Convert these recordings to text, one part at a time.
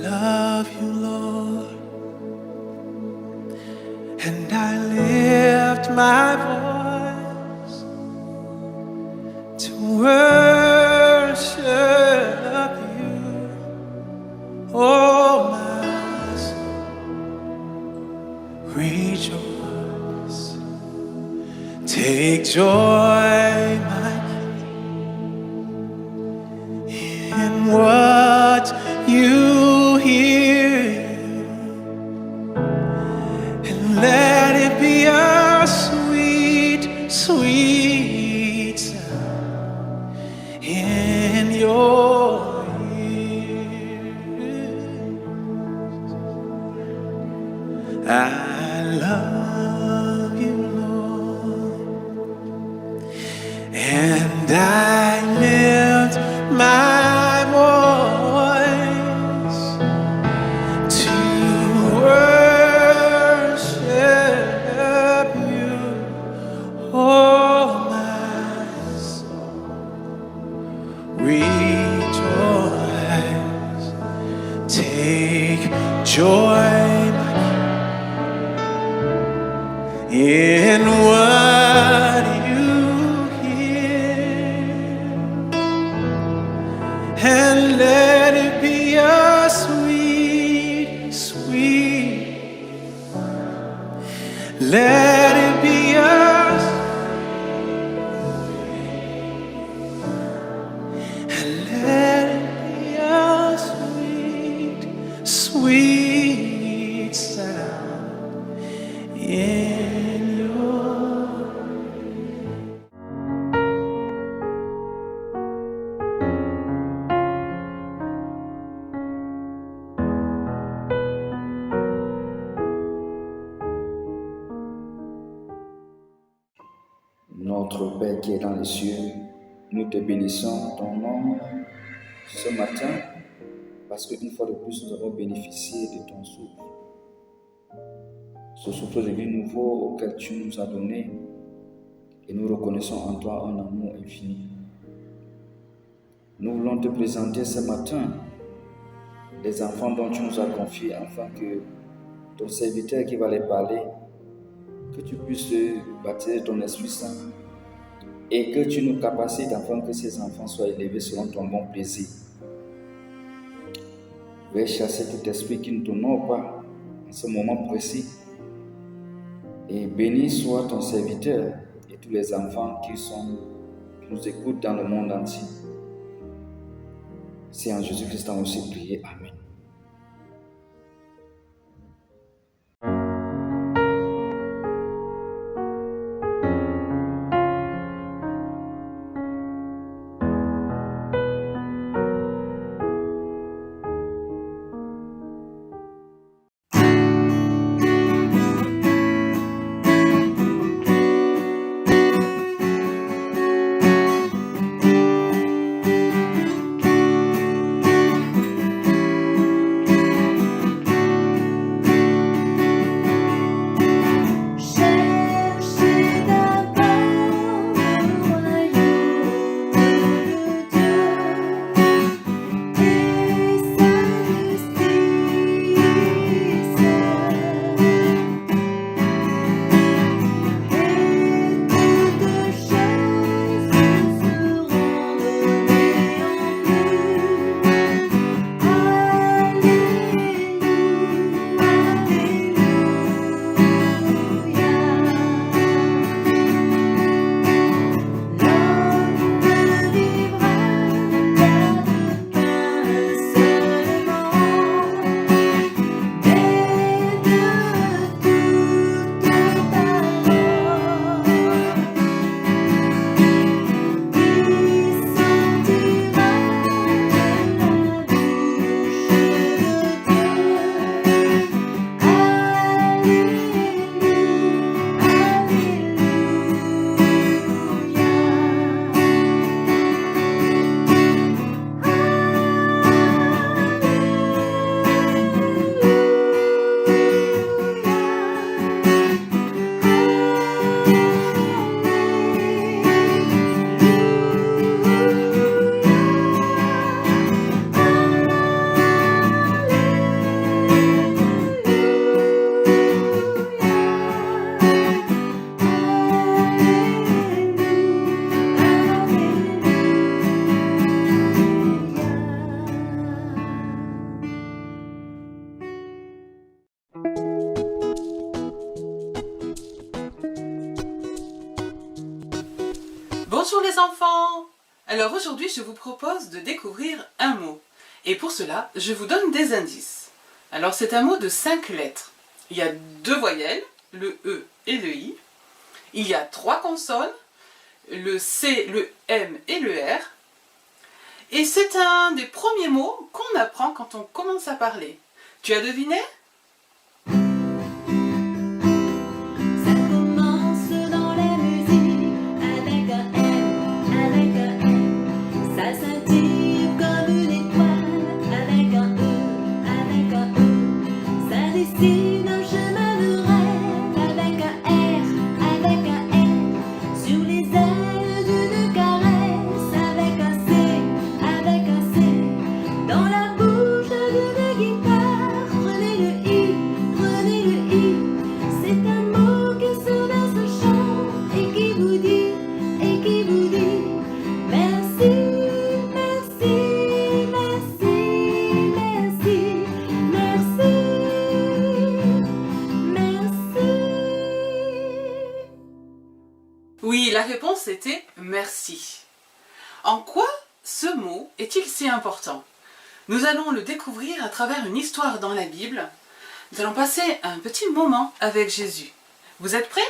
love you, Lord, and I lift my voice to worship you. Oh, my soul, rejoice. Take joy, my King, in what you hear, and let it be a sweet, sweet sound in your ears. I love you, Lord, and I lift my voice to worship you. Oh, my soul, rejoice. Take joy, my King, in what you hear, and let it be a sweet, sweet, let it be a, and let it be a sweet, sweet sound in your. Notre Père qui est dans les cieux, nous te bénissons ton nom ce matin parce qu'une fois de plus nous avons bénéficié de ton souffle. Ce souffle de vie nouveau auquel tu nous as donné, et nous reconnaissons en toi un amour infini. Nous voulons te présenter ce matin les enfants dont tu nous as confiés afin que ton serviteur qui va les parler, que tu puisses baptiser ton Esprit Saint et que tu nous capacites afin que ces enfants soient élevés selon ton bon plaisir. Veuillez chasser tout esprit qui ne t'honore pas en ce moment précis. Et béni soit ton serviteur et tous les enfants qui nous écoutent dans le monde entier. C'est en Jésus-Christ qu'on aussi prié. Amen. Bonjour les enfants! Alors aujourd'hui je vous propose de découvrir un mot. Et pour cela, je vous donne des indices. Alors c'est un mot de 5 lettres. Il y a 2 voyelles, le E et le I. Il y a 3 consonnes, le C, le M et le R. Et c'est un des premiers mots qu'on apprend quand on commence à parler. Tu as deviné? Ça commence dans la musique avec un M, avec un M. Ça scintille comme une étoile avec un E, avec un E. Ça dessine un chemin de rêve avec un R, avec un R. Sur les ailes d'une caresse avec un C, avec un C. Dans la bouche d'une guitare, prenez le I, prenez le I. C'est un mot qui sonne dans ce chant et qui vous dit merci, merci, merci, merci, merci, merci. Oui, la réponse était merci. En quoi ce mot est-il si important? Nous allons le découvrir à travers une histoire dans la Bible. Nous allons passer un petit moment avec Jésus. Vous êtes prêts?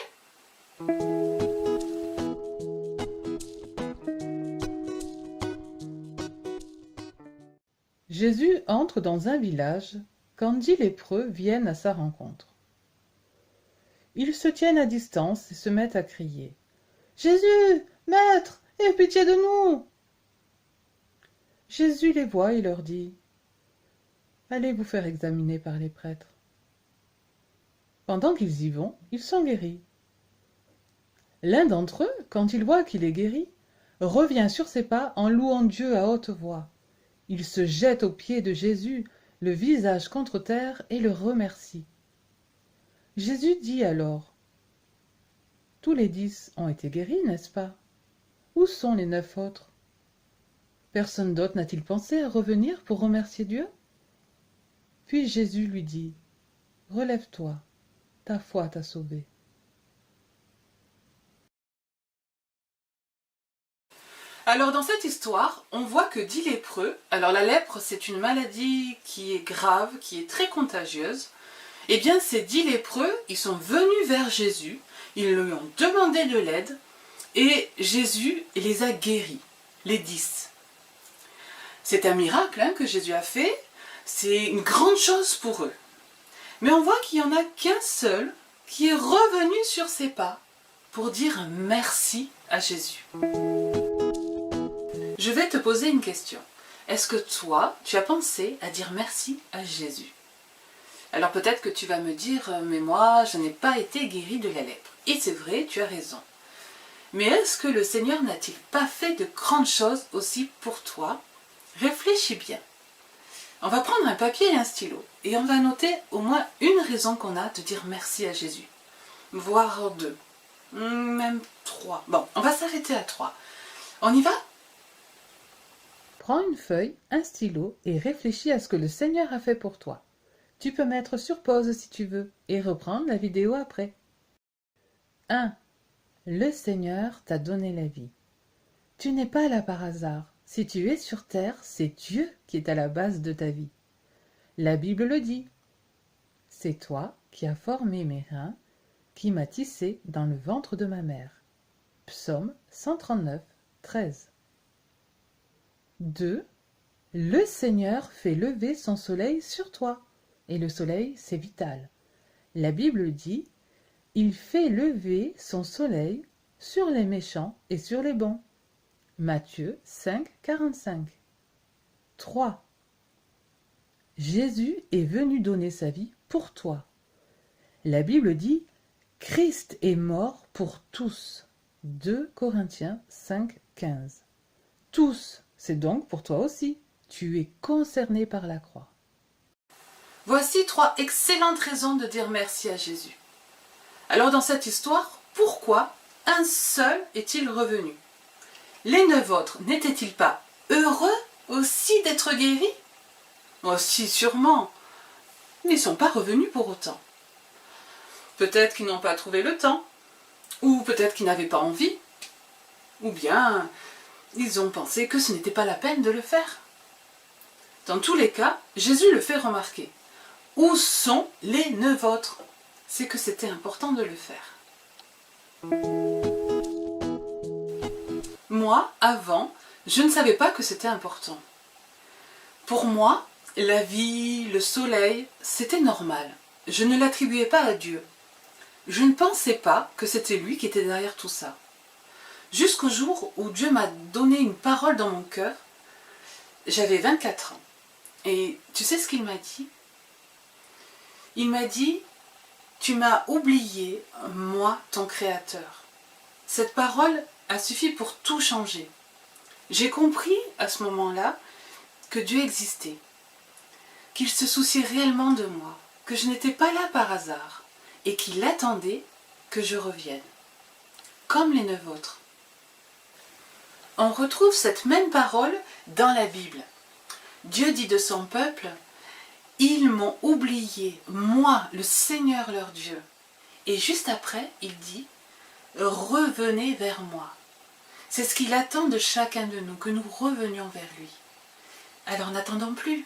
Jésus entre dans un village quand 10 lépreux viennent à sa rencontre. Ils se tiennent à distance et se mettent à crier « Jésus, Maître, aie pitié de nous !» Jésus les voit et leur dit « Allez vous faire examiner par les prêtres. » Pendant qu'ils y vont, ils sont guéris. L'un d'entre eux, quand il voit qu'il est guéri, revient sur ses pas en louant Dieu à haute voix. Il se jette aux pieds de Jésus, le visage contre terre, et le remercie. Jésus dit alors « Tous les 10 ont été guéris, n'est-ce pas? Où sont les 9 autres? Personne d'autre n'a-t-il pensé à revenir pour remercier Dieu ?» Puis Jésus lui dit « Relève-toi, ta foi t'a sauvé. » Alors dans cette histoire, on voit que 10 lépreux, alors la lèpre c'est une maladie qui est grave, qui est très contagieuse, et bien ces 10 lépreux, ils sont venus vers Jésus, ils lui ont demandé de l'aide, et Jésus les a guéris, les 10. C'est un miracle que Jésus a fait, c'est une grande chose pour eux. Mais on voit qu'il n'y en a qu'un seul qui est revenu sur ses pas pour dire merci à Jésus. Je vais te poser une question. Est-ce que toi, tu as pensé à dire merci à Jésus? Alors peut-être que tu vas me dire, mais moi, je n'ai pas été guéri de la lèpre. Et c'est vrai, tu as raison. Mais est-ce que le Seigneur n'a-t-il pas fait de grandes choses aussi pour toi? Réfléchis bien. On va prendre un papier et un stylo et on va noter au moins une raison qu'on a de dire merci à Jésus. Voire 2, même 3. Bon, on va s'arrêter à 3. On y va? Prends une feuille, un stylo et réfléchis à ce que le Seigneur a fait pour toi. Tu peux mettre sur pause si tu veux et reprendre la vidéo après. 1. Le Seigneur t'a donné la vie. Tu n'es pas là par hasard. Si tu es sur terre, c'est Dieu qui est à la base de ta vie. La Bible le dit. C'est toi qui as formé mes reins, qui m'as tissé dans le ventre de ma mère. Psaume 139, 13. 2. Le Seigneur fait lever son soleil sur toi. Et le soleil, c'est vital. La Bible dit « Il fait lever son soleil sur les méchants et sur les bons. » Matthieu 5, 45. 3. Jésus est venu donner sa vie pour toi. La Bible dit « Christ est mort pour tous. » 2 Corinthiens 5, 15. Tous, c'est donc pour toi aussi. Tu es concerné par la croix. Voici 3 excellentes raisons de dire merci à Jésus. Alors dans cette histoire, pourquoi un seul est-il revenu? Les 9 autres n'étaient-ils pas heureux aussi d'être guéris? Oh si, sûrement. Ils ne sont pas revenus pour autant. Peut-être qu'ils n'ont pas trouvé le temps, ou peut-être qu'ils n'avaient pas envie. Ou bien ils ont pensé que ce n'était pas la peine de le faire. Dans tous les cas, Jésus le fait remarquer. Où sont les vôtres? C'est que c'était important de le faire. Moi, avant, je ne savais pas que c'était important. Pour moi, la vie, le soleil, c'était normal. Je ne l'attribuais pas à Dieu. Je ne pensais pas que c'était lui qui était derrière tout ça. Jusqu'au jour où Dieu m'a donné une parole dans mon cœur, j'avais 24 ans. Et tu sais ce qu'il m'a dit? Il m'a dit, tu m'as oublié, moi, ton Créateur. Cette parole a suffi pour tout changer. J'ai compris à ce moment-là que Dieu existait, qu'il se souciait réellement de moi, que je n'étais pas là par hasard et qu'il attendait que je revienne, comme les 9 autres. On retrouve cette même parole dans la Bible. Dieu dit de son peuple, « Ils m'ont oublié, moi, le Seigneur leur Dieu. » Et juste après, il dit, « Revenez vers moi. » C'est ce qu'il attend de chacun de nous, que nous revenions vers lui. Alors n'attendons plus.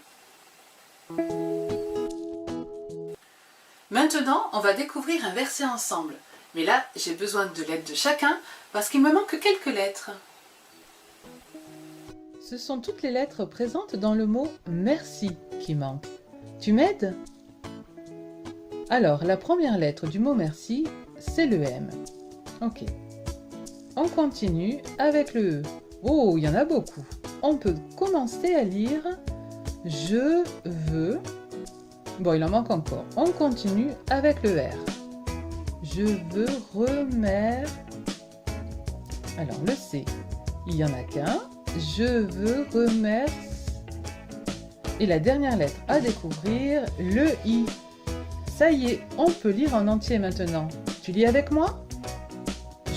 Maintenant, on va découvrir un verset ensemble. Mais là, j'ai besoin de l'aide de chacun parce qu'il me manque quelques lettres. Ce sont toutes les lettres présentes dans le mot « merci » qui manquent. Tu m'aides? Alors, la première lettre du mot « merci », c'est le M. Ok. On continue avec le E. Oh, il y en a beaucoup. On peut commencer à lire « je veux ». Bon, il en manque encore. On continue avec le R. Je veux remercier. Alors, le C, il n'y en a qu'un. Je veux remercier. Et la dernière lettre à découvrir, le I. Ça y est, on peut lire en entier maintenant. Tu lis avec moi?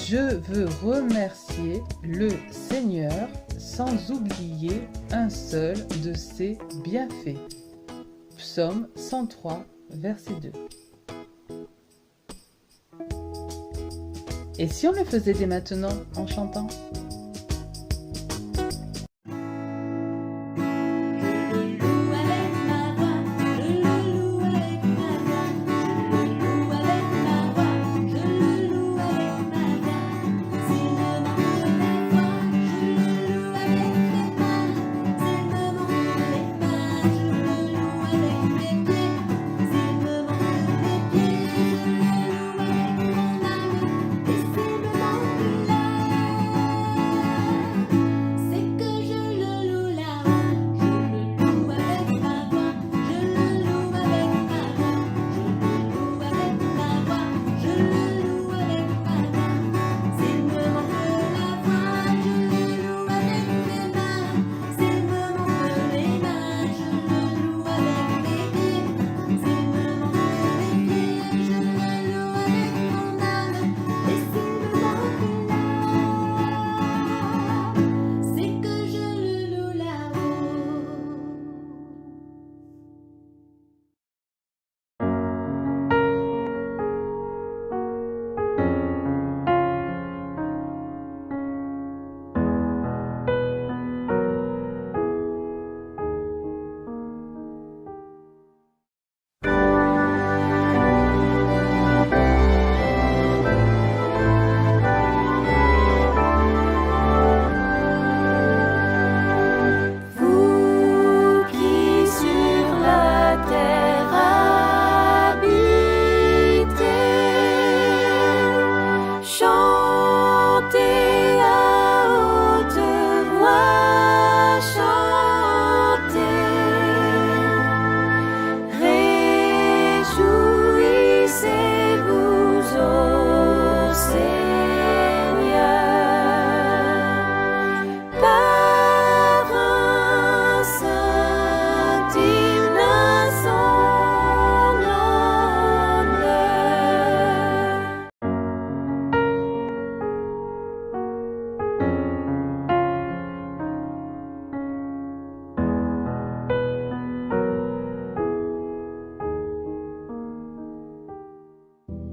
Je veux remercier le Seigneur sans oublier un seul de ses bienfaits. Psaume 103, verset 2. Et si on le faisait dès maintenant en chantant?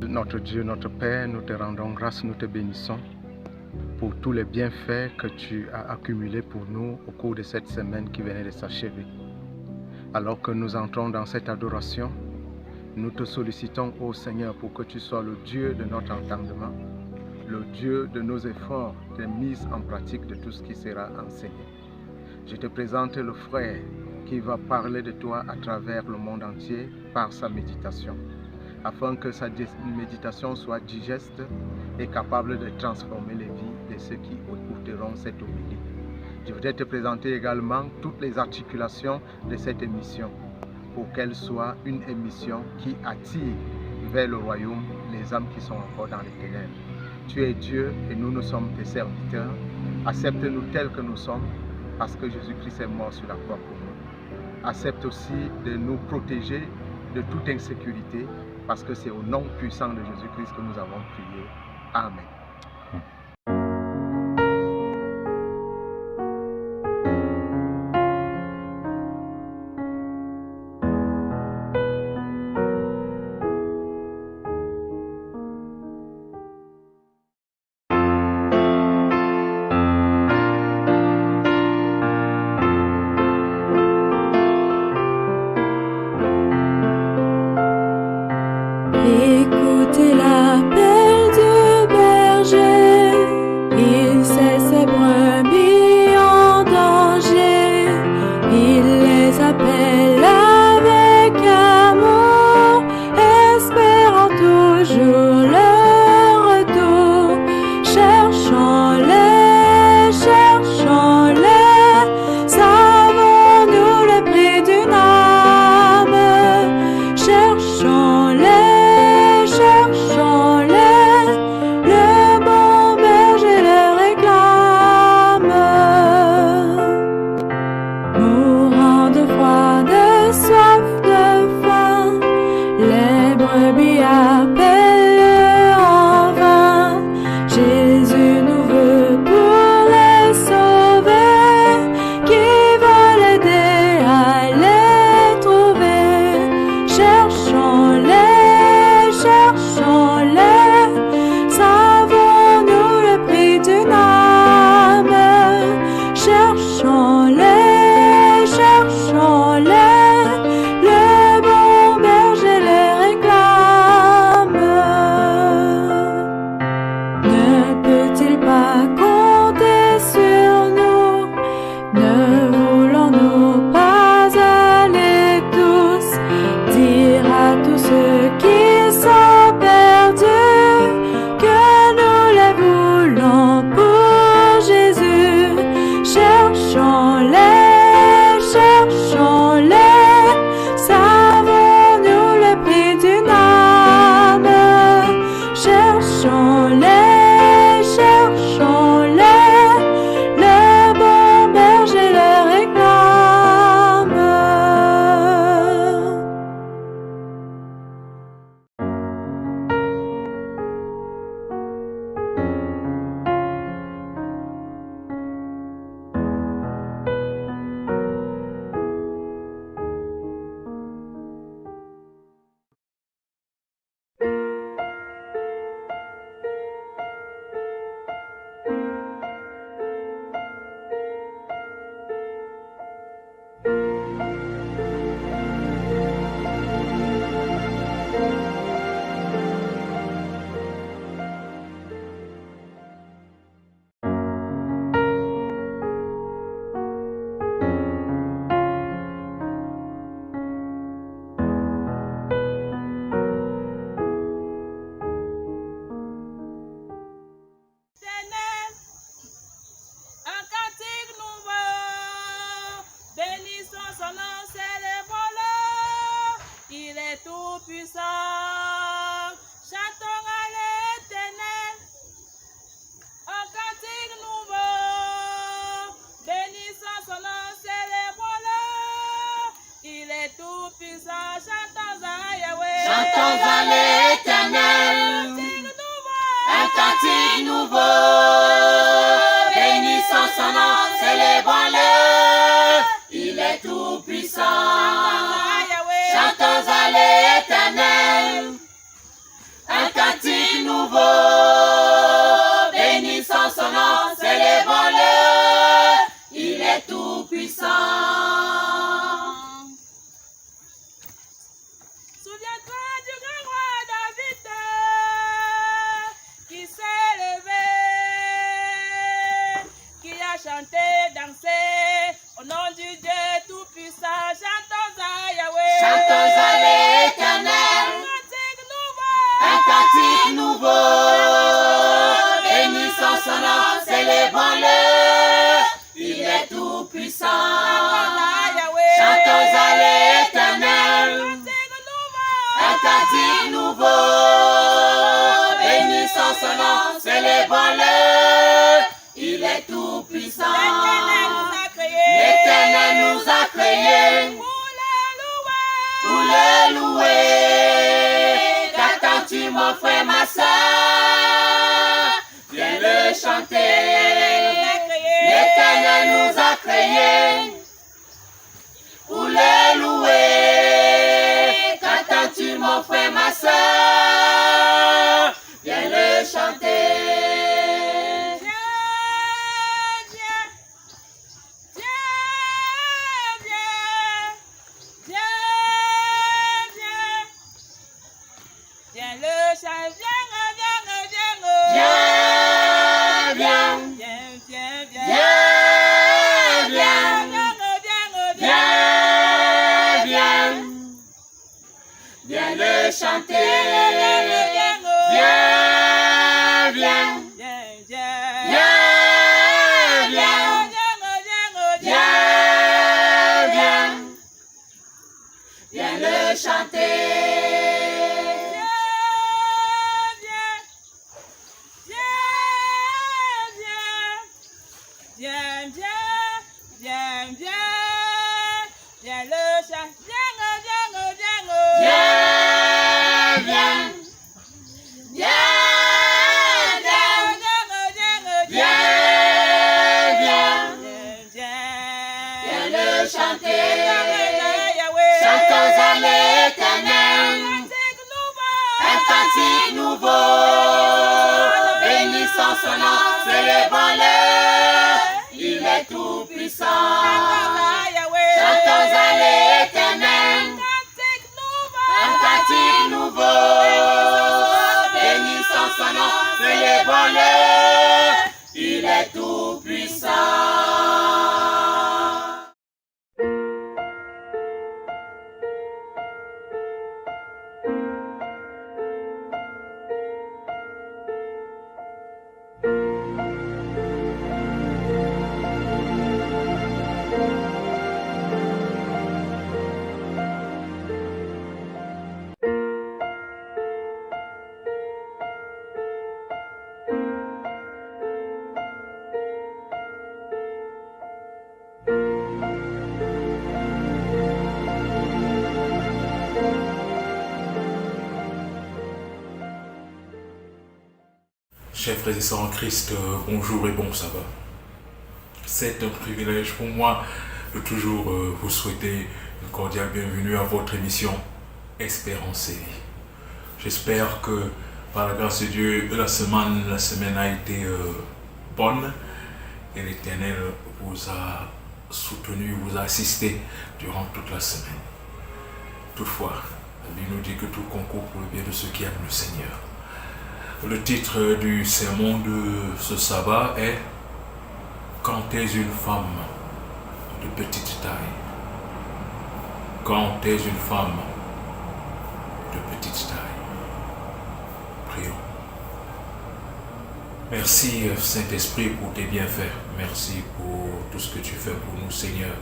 Notre Dieu, notre Père, nous te rendons grâce, nous te bénissons pour tous les bienfaits que tu as accumulés pour nous au cours de cette semaine qui venait de s'achever. Alors que nous entrons dans cette adoration, nous te sollicitons, ô Seigneur, pour que tu sois le Dieu de notre entendement, le Dieu de nos efforts, de mise en pratique de tout ce qui sera enseigné. Je te présente le frère qui va parler de toi à travers le monde entier par sa méditation, afin que sa méditation soit digeste et capable de transformer les vies de ceux qui écouteront cette homélie. Je voudrais te présenter également toutes les articulations de cette émission, pour qu'elle soit une émission qui attire vers le royaume les âmes qui sont encore dans les ténèbres. Tu es Dieu et nous sommes tes serviteurs. Accepte-nous tels que nous sommes, parce que Jésus-Christ est mort sur la croix pour nous. Accepte aussi de nous protéger de toute insécurité, parce que c'est au nom puissant de Jésus-Christ que nous avons prié. Amen. Écoutez l'appel du berger, il sait ses brebis en danger, il les appelle avec amour, espérant toujours leur retour. Cherchons-les, cherchons-les, savons-nous le prix d'une âme? Cherchons-les, cherchons-les, le bon berger les réclame. Mourant de froid, de soif, de faim, les brebis appellent en vain. Jésus nous veut pour les sauver, qui va l'aider à les trouver. Cherchons-les, cherchons-les, savons-nous le prix d'une âme? Cherchons-les, cherchons-les, le bon berger les réclame. Ne peut-il pas compter sur nous? Ne voulons-nous pas aller tous dire à tous ceux qui sont perdus que nous les voulons pour Jésus? Cherchons-les, cherchons-les, savons-nous le prix d'une âme? Cherchons-les, cherchons-les, le bon berger les réclame. Éternel, un cantique nouveau, bénissons son nom, célébrons-le, il est tout puissant. Chantons à l'Éternel, un cantique nouveau, bénissons son nom, célébrons-le, il est tout puissant. Chantons à Yahweh, Chantons à l'Éternel, un cantique nouveau, bénissons son nom, célébrons-le, il est tout puissant. Chantons à l'Éternel, un cantique nouveau, bénissons son nom, célébrons-le. Il est tout puissant. L'Éternel nous a créés Pour le louer. Qu'attends-tu mon frère, ma soeur? Viens le chanter. L'Éternel nous a créés pour le louer. Qu'attends-tu mon frère, ma soeur? Viens le chanter. Viens le chanter. Viens, viens. Viens le chanter. Chantons à l'Éternel un cantique nouveau. Bénissons son nom, célébrons-le. Il est tout puissant. Chantons à l'Éternel un cantique nouveau. Bénissons son nom, célébrons-le. Il est tout puissant. Chers frères et sœurs en Christ, bonjour et bon sabbat. C'est un privilège pour moi de toujours vous souhaiter une cordiale bienvenue à votre émission Espérance et Vie. J'espère que par la grâce de Dieu, la semaine a été bonne et l'Éternel vous a soutenu, vous a assisté durant toute la semaine. Toutefois, la Bible nous dit que tout concourt pour le bien de ceux qui aiment le Seigneur. Le titre du sermon de ce sabbat est « Quand t'es une femme de petite taille ». Quand t'es une femme de petite taille. Prions. Merci Saint-Esprit pour tes bienfaits. Merci pour tout ce que tu fais pour nous, Seigneur.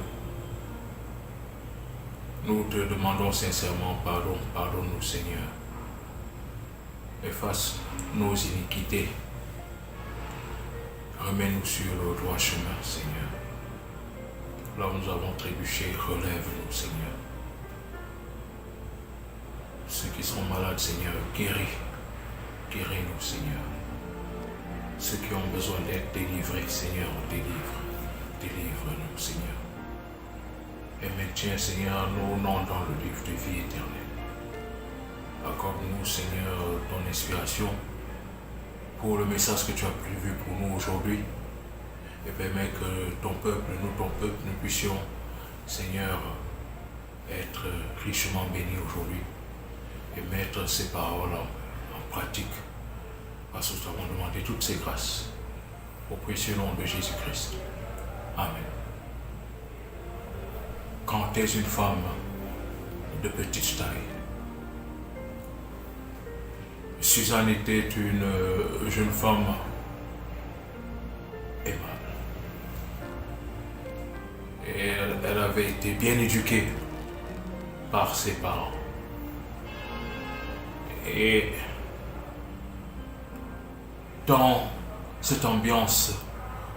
Nous te demandons sincèrement pardon. Pardonne-nous, Seigneur. Efface nos iniquités. Remets-nous sur le droit chemin, Seigneur. Là où nous avons trébuché, relève-nous, Seigneur. Ceux qui sont malades, Seigneur, guéris-nous, Seigneur. Ceux qui ont besoin d'être délivrés, Seigneur, délivre-nous, Seigneur. Et maintiens, Seigneur, nos noms dans le livre de vie éternelle. Accorde-nous, Seigneur, ton inspiration pour le message que tu as prévu pour nous aujourd'hui et permets que ton peuple, nous puissions, Seigneur, être richement bénis aujourd'hui et mettre ces paroles en pratique parce que nous t'avons demandé toutes ces grâces au précieux nom de Jésus-Christ. Amen. Quand tu es une femme de petite taille, Suzanne était une jeune femme aimable. Et elle avait été bien éduquée par ses parents. Et dans cette ambiance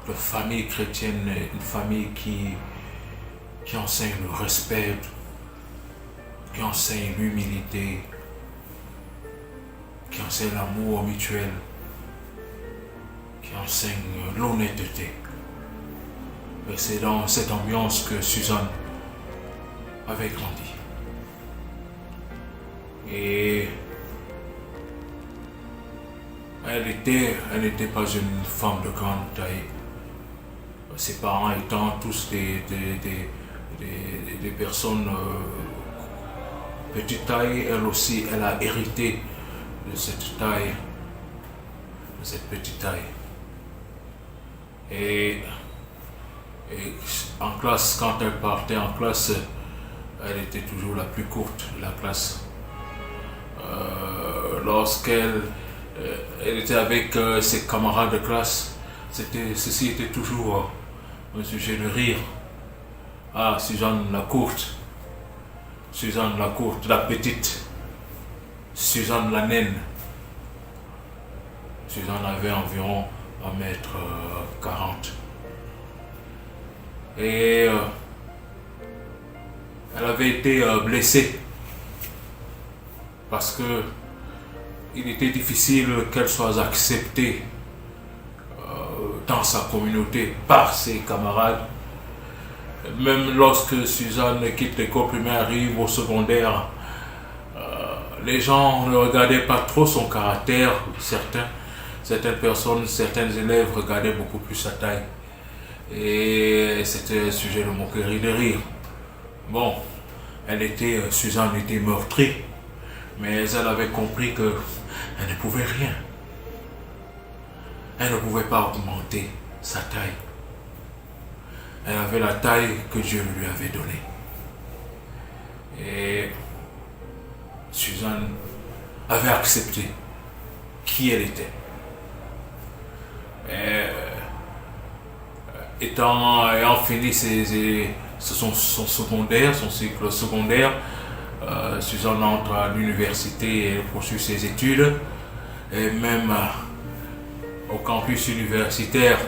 de famille chrétienne, une famille qui enseigne le respect, qui enseigne l'humilité, qui enseigne l'amour mutuel, qui enseigne l'honnêteté. Et c'est dans cette ambiance que Suzanne avait grandi. Et elle n'était pas une femme de grande taille. Ses parents étant tous des personnes petite taille, elle aussi, elle a hérité de cette taille, de cette petite taille. Et en classe, quand elle partait en classe, elle était toujours la plus courte de la classe. Lorsqu'elle elle était avec ses camarades de classe, ceci était toujours un sujet de rire. Ah, Suzanne la courte, la petite, Suzanne la naine. Suzanne avait environ 1m40. Et elle avait été blessée parce que il était difficile qu'elle soit acceptée dans sa communauté par ses camarades. Même lorsque Suzanne quitte l'école primaire, arrive au secondaire, les gens ne regardaient pas trop son caractère. Certaines personnes, certains élèves regardaient beaucoup plus sa taille. Et c'était un sujet de moquerie, de rire. Bon, Suzanne était meurtrie, mais elle avait compris que elle ne pouvait rien. Elle ne pouvait pas augmenter sa taille. Elle avait la taille que Dieu lui avait donnée. Et Suzanne avait accepté qui elle était. Ayant fini son secondaire, son cycle secondaire, Suzanne entre à l'université et poursuit ses études. Et même au campus universitaire,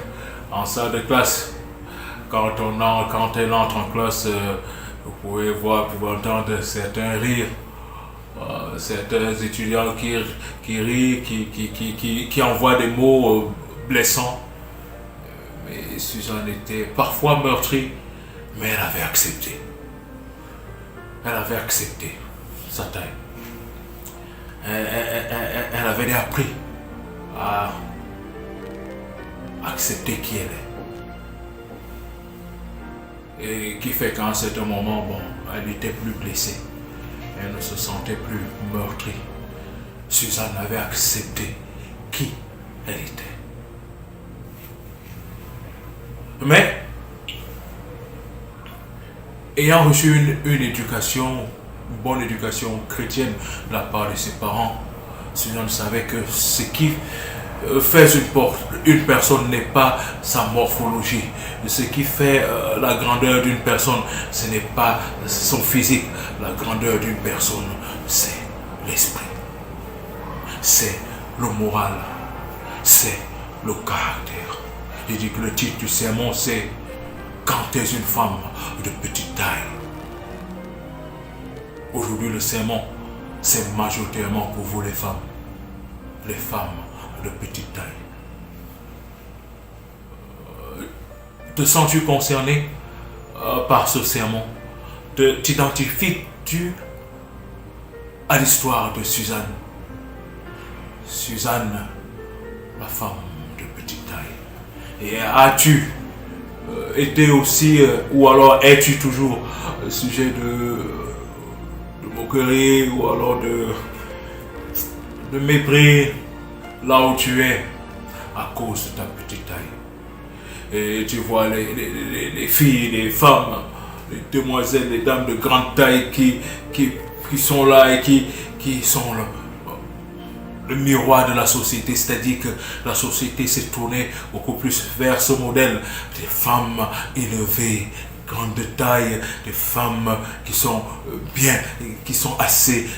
en salle de classe, quand elle entre en classe, vous pouvez entendre certains rires, certains étudiants qui rient, qui envoient des mots blessants. Mais Suzanne était parfois meurtrie, mais elle avait accepté. Elle avait accepté sa taille. Elle avait appris à accepter qui elle est. Et qui fait qu'à un certain moment, elle n'était plus blessée. Elle ne se sentait plus meurtrie. Suzanne avait accepté qui elle était. Mais, ayant reçu une bonne éducation chrétienne de la part de ses parents, Suzanne savait que ce qui fait une personne n'est pas sa morphologie. Ce qui fait la grandeur d'une personne, ce n'est pas son physique. La grandeur d'une personne, c'est l'esprit. C'est le moral. C'est le caractère. Je dis que le titre du sermon, c'est « Quand tu es une femme de petite taille ». Aujourd'hui, le sermon, c'est majoritairement pour vous les femmes de petite taille. Te sens-tu concerné par ce sermon? T'identifies-tu à l'histoire de Suzanne? Suzanne, la femme de petite taille. Et as-tu été aussi, ou alors es-tu toujours sujet de moquerie, ou alors de mépris là où tu es à cause de ta petite taille? Et tu vois les filles, les femmes, les demoiselles, les dames de grande taille qui sont là et qui sont le miroir de la société. C'est-à-dire que la société s'est tournée beaucoup plus vers ce modèle des femmes élevées, grande taille, des femmes qui sont bien, qui sont assez,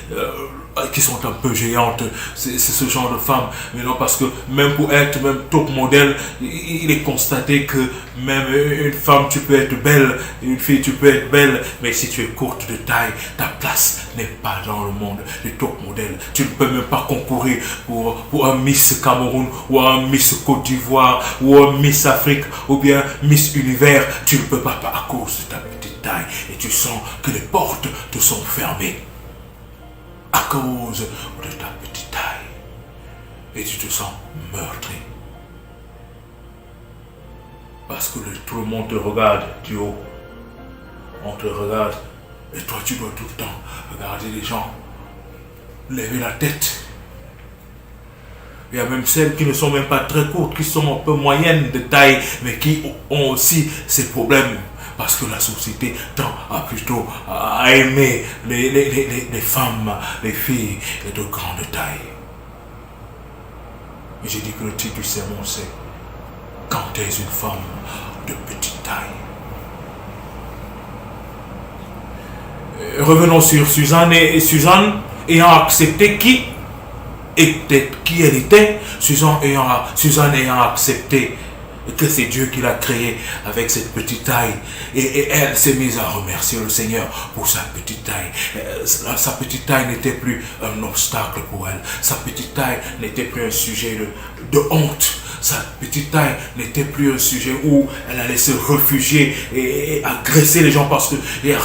qui sont un peu géantes. C'est ce genre de femmes. Mais non, parce que même pour être même top modèle, il est constaté que même une femme, tu peux être belle, une fille, tu peux être belle, mais si tu es courte de taille, ta place n'est pas dans le monde du top modèle. Tu ne peux même pas concourir pour un Miss Cameroun, ou un Miss Côte d'Ivoire, ou un Miss Afrique, ou bien Miss Univers. Tu ne peux pas à cause de ta petite taille. Et tu sens que les portes te sont fermées à cause de ta petite taille. Et tu te sens meurtri. Parce que tout le monde te regarde du haut. On te regarde. Et toi, tu dois tout le temps regarder les gens. Lever la tête. Il y a même celles qui ne sont même pas très courtes, qui sont un peu moyennes de taille, mais qui ont aussi ces problèmes. Parce que la société tend plutôt à aimer les femmes, les filles de grande taille. Et j'ai dit que le titre du sermon c'est « Quand tu es une femme de petite taille ». Revenons sur Suzanne. Et Suzanne ayant accepté qui elle était, Suzanne ayant accepté que c'est Dieu qui l'a créée avec cette petite taille. Et elle s'est mise à remercier le Seigneur pour sa petite taille. Sa petite taille n'était plus un obstacle pour elle. Sa petite taille n'était plus un sujet de honte. Sa petite taille n'était plus un sujet où elle allait se réfugier et agresser les gens, parce qu'il y a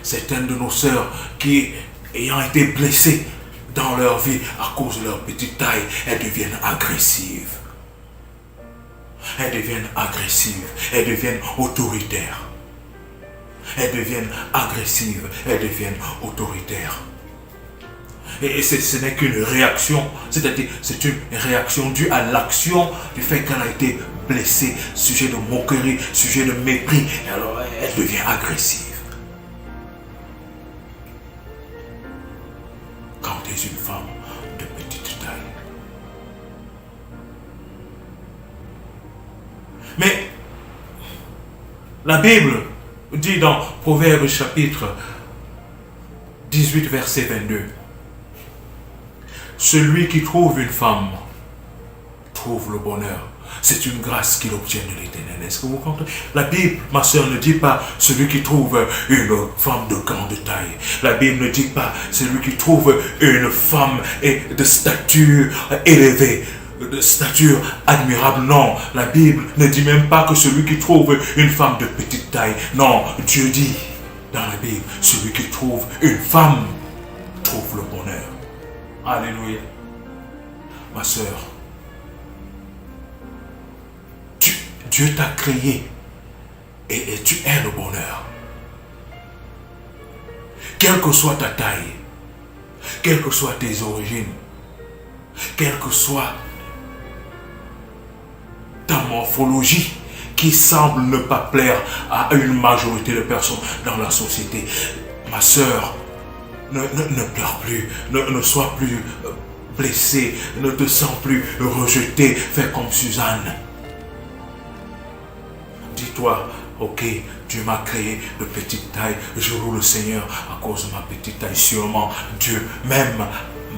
certaines de nos sœurs qui, ayant été blessées dans leur vie à cause de leur petite taille, elles deviennent agressives. Elles deviennent agressives, elles deviennent autoritaires. Elles deviennent agressives, elles deviennent autoritaires. Et ce n'est qu'une réaction, c'est-à-dire c'est une réaction due à l'action du fait qu'elle a été blessée, sujet de moquerie, sujet de mépris. Et alors elle devient agressive. Quand tu es une femme de petite taille. Mais la Bible dit dans Proverbes chapitre 18 verset 22, celui qui trouve une femme trouve le bonheur. C'est une grâce qu'il obtient de l'Éternel. Est-ce que vous comprenez? La Bible, ma soeur, ne dit pas celui qui trouve une femme de grande taille. La Bible ne dit pas celui qui trouve une femme de stature élevée, de stature admirable. Non, la Bible ne dit même pas que celui qui trouve une femme de petite taille. Non, Dieu dit dans la Bible, celui qui trouve une femme trouve le bonheur. Alléluia. Ma soeur, Dieu t'a créé et tu es le bonheur. Quelle que soit ta taille, quelles que soient tes origines, quelle que soit ta morphologie qui semble ne pas plaire à une majorité de personnes dans la société, ma soeur, ne pleure plus, ne sois plus blessée, ne te sens plus rejetée, fais comme Suzanne. Dis-toi, ok, Dieu m'a créé de petite taille, je loue le Seigneur à cause de ma petite taille. Sûrement, Dieu m'aime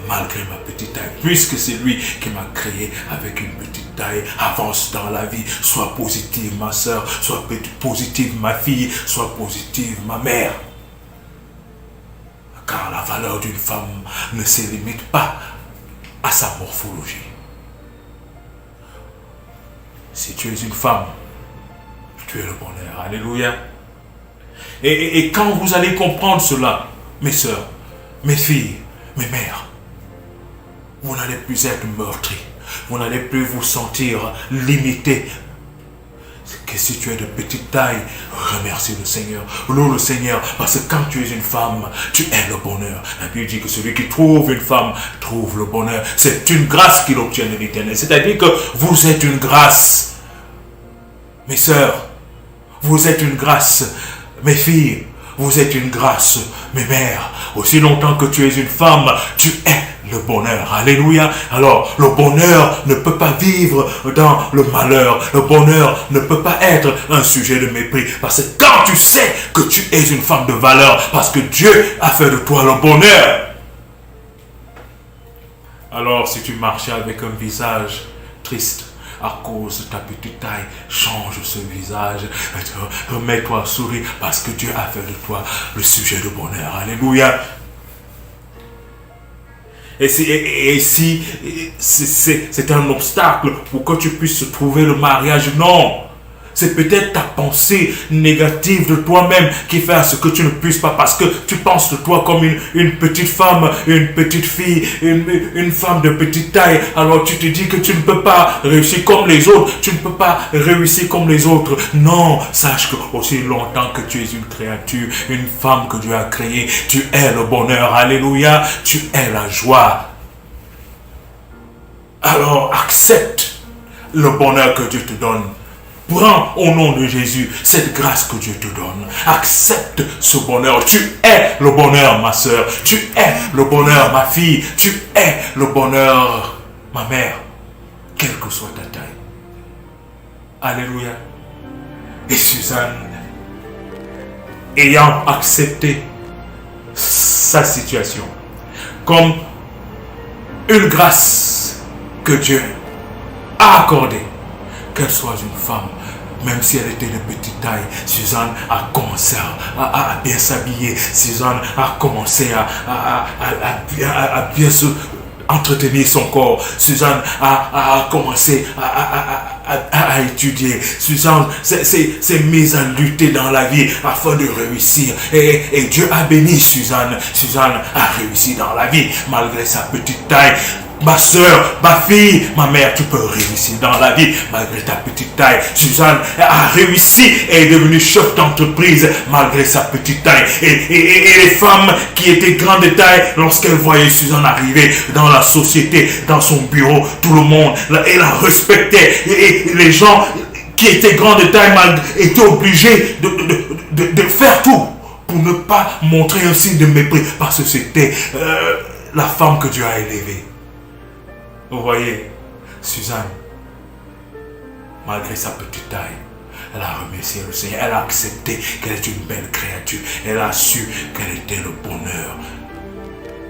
malgré ma petite taille, puisque c'est lui qui m'a créé avec une petite taille. Avance dans la vie, sois positive ma soeur, sois positive ma fille, sois positive ma mère. Car la valeur d'une femme ne se limite pas à sa morphologie. Si tu es une femme, tu es le bonheur. Alléluia. Et quand vous allez comprendre cela, mes soeurs, mes filles, mes mères, vous n'allez plus être meurtris. Vous n'allez plus vous sentir limité. Que si tu es de petite taille, remercie le Seigneur. Loue le Seigneur, parce que quand tu es une femme, tu es le bonheur. La Bible dit que celui qui trouve une femme trouve le bonheur. C'est une grâce qu'il obtient de l'Éternel. C'est-à-dire que vous êtes une grâce. Mes sœurs, vous êtes une grâce. Mes filles, vous êtes une grâce. Mes mères, aussi longtemps que tu es une femme, tu es le bonheur. Alléluia. Alors, le bonheur ne peut pas vivre dans le malheur. Le bonheur ne peut pas être un sujet de mépris. Parce que quand tu sais que tu es une femme de valeur, parce que Dieu a fait de toi le bonheur. Alors, si tu marchais avec un visage triste, à cause de ta petite taille, change ce visage, remets-toi à sourire, parce que Dieu a fait de toi le sujet de bonheur. Alléluia. Et si c'est un obstacle pour que tu puisses trouver le mariage, non. C'est peut-être ta pensée négative de toi-même qui fait à ce que tu ne puisses pas, parce que tu penses de toi comme une petite femme, une petite fille, une femme de petite taille. Alors tu te dis que tu ne peux pas réussir comme les autres, tu ne peux pas réussir comme les autres. Non, sache que aussi longtemps que tu es une créature, une femme que Dieu a créée, tu es le bonheur. Alléluia, tu es la joie. Alors accepte le bonheur que Dieu te donne. Prends au nom de Jésus cette grâce que Dieu te donne. Accepte ce bonheur. Tu es le bonheur, ma soeur. Tu es le bonheur, ma fille. Tu es le bonheur, ma mère. Quelle que soit ta taille. Alléluia. Et Suzanne, ayant accepté sa situation comme une grâce que Dieu a accordée, qu'elle soit une femme, même si elle était de petite taille, Suzanne a commencé à bien s'habiller. Suzanne a commencé à bien se entretenir son corps. Suzanne a commencé à étudier. Suzanne s'est mise à lutter dans la vie afin de réussir. Et Dieu a béni Suzanne. Suzanne a réussi dans la vie malgré sa petite taille. Ma soeur, ma fille, ma mère, tu peux réussir dans la vie malgré ta petite taille. Suzanne a réussi et est devenue chef d'entreprise malgré sa petite taille. Et les femmes qui étaient grandes de taille, lorsqu'elles voyaient Suzanne arriver dans la société, dans son bureau, tout le monde, elle la respectait. Et les gens qui étaient grands de taille étaient obligés de faire tout pour ne pas montrer un signe de mépris, parce que c'était la femme que Dieu a élevée. Vous voyez, Suzanne, malgré sa petite taille, elle a remercié le Seigneur, elle a accepté qu'elle est une belle créature, elle a su qu'elle était le bonheur.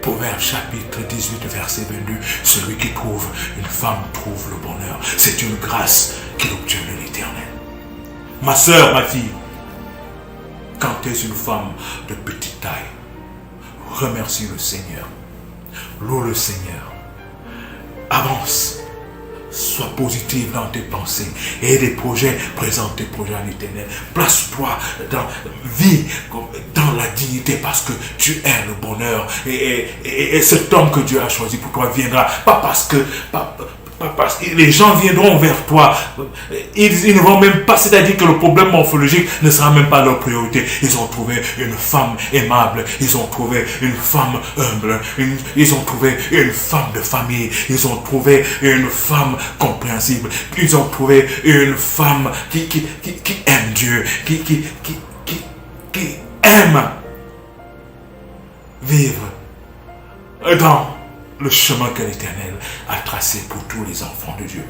Proverbe chapitre 18, verset 22, celui qui trouve une femme trouve le bonheur. C'est une grâce qu'il obtient de l'Éternel. Ma soeur, ma fille, quand tu es une femme de petite taille, remercie le Seigneur, loue le Seigneur. Avance, sois positive dans tes pensées et des projets, présente tes projets à l'Éternel. Place-toi vis dans la dignité, parce que tu es le bonheur. Et cet homme que Dieu a choisi pour toi viendra, pas parce que les gens viendront vers toi. Ils ne vont même pas, c'est-à-dire que le problème morphologique ne sera même pas leur priorité. Ils ont trouvé une femme aimable, ils ont trouvé une femme humble, ils ont trouvé une femme de famille, ils ont trouvé une femme compréhensible, ils ont trouvé une femme qui aime Dieu, qui aime vivre dans le chemin que l'Éternel a tracé pour tous les enfants de Dieu.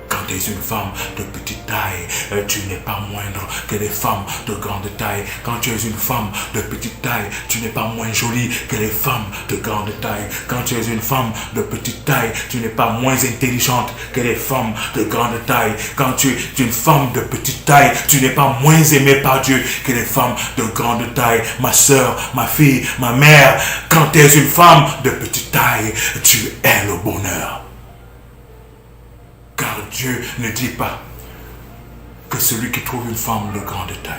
Quand tu es une femme de petite taille, tu n'es pas moindre que les femmes de grande taille. Quand tu es une femme de petite taille, tu n'es pas moins jolie que les femmes de grande taille. Quand tu es une femme de petite taille, tu n'es pas moins intelligente que les femmes de grande taille. Quand tu es une femme de petite taille, tu n'es pas moins aimée par Dieu que les femmes de grande taille. Ma soeur, ma fille, ma mère, quand tu es une femme de petite taille, tu es le bonheur. Car Dieu ne dit pas que celui qui trouve une femme de grande taille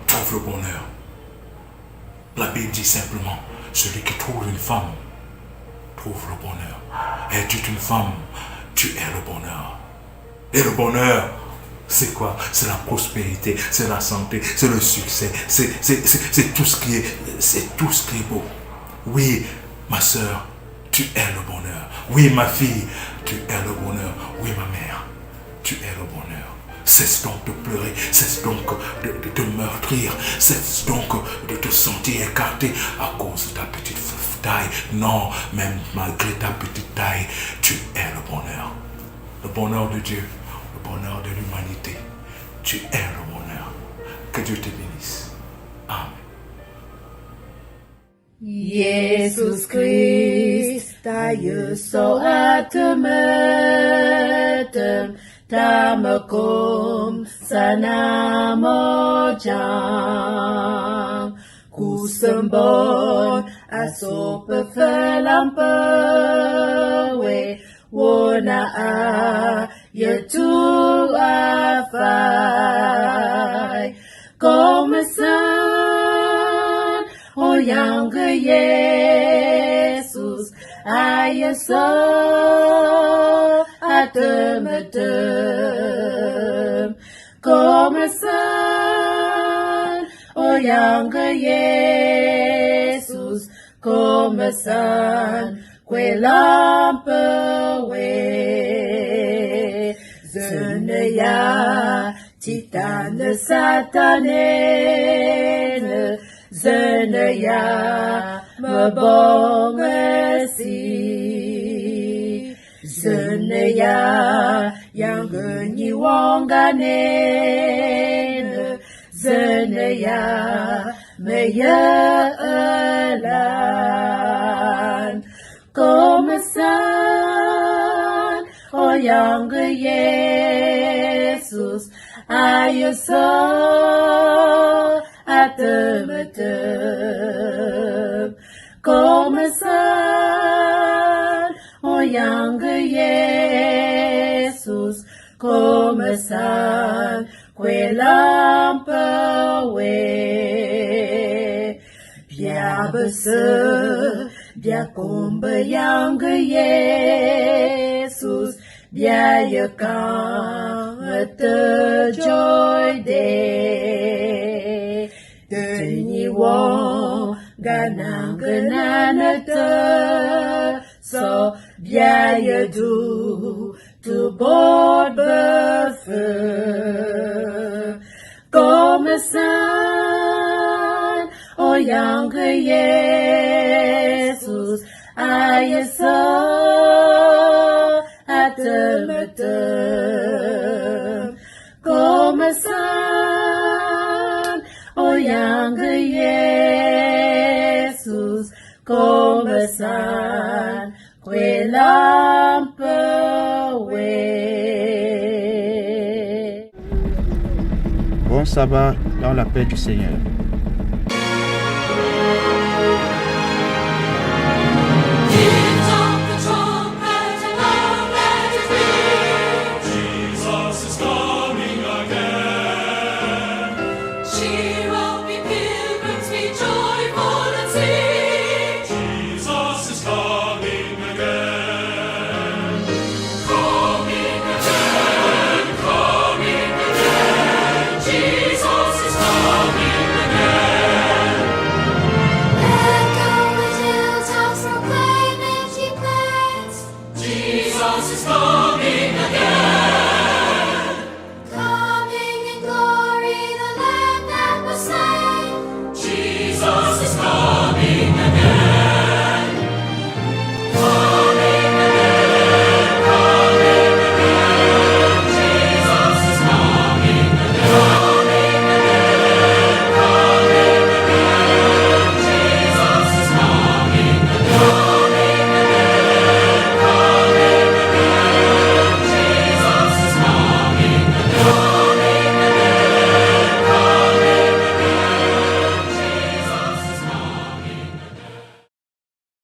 trouve le bonheur. La Bible dit simplement, celui qui trouve une femme trouve le bonheur. Es-tu une femme, tu es le bonheur. Et le bonheur, c'est quoi? C'est la prospérité, c'est la santé, c'est le succès, c'est tout ce qui est beau. Oui, ma soeur, tu es le bonheur. Oui, ma fille, tu es le bonheur. Oui, ma mère, tu es le bonheur. Cesse donc de pleurer, cesse donc de te meurtrir, cesse donc de te sentir écarté à cause de ta petite taille. Non, même malgré ta petite taille, tu es le bonheur. Le bonheur de Dieu, le bonheur de l'humanité. Tu es le bonheur. Que Dieu te bénisse. Amen. Yesus Christ, tayo so atemetem, tamakom sana mojang, kusembon aso pefelampewe, wona a yetu afai, komesan o yang Yesus ayasa atemetem, komesan o yang Yesus komesan kwelampewe zenaya titane satanene zenaya mebongesi zenaya yang genyiwanganene zenaya meyelan komesan o yang Yesus ayasa atemetem, komesan o yang Yesus komesan kwelampewe biabese biakombe yang Yesus biayakan terjoy de denyiwong ganang genana so biaya du tu bod berfe komesan o yang Yesus ayasa atemetem, komesan o yang Yesus komesan kwelampewe. Bon sabbat dans la paix du Seigneur.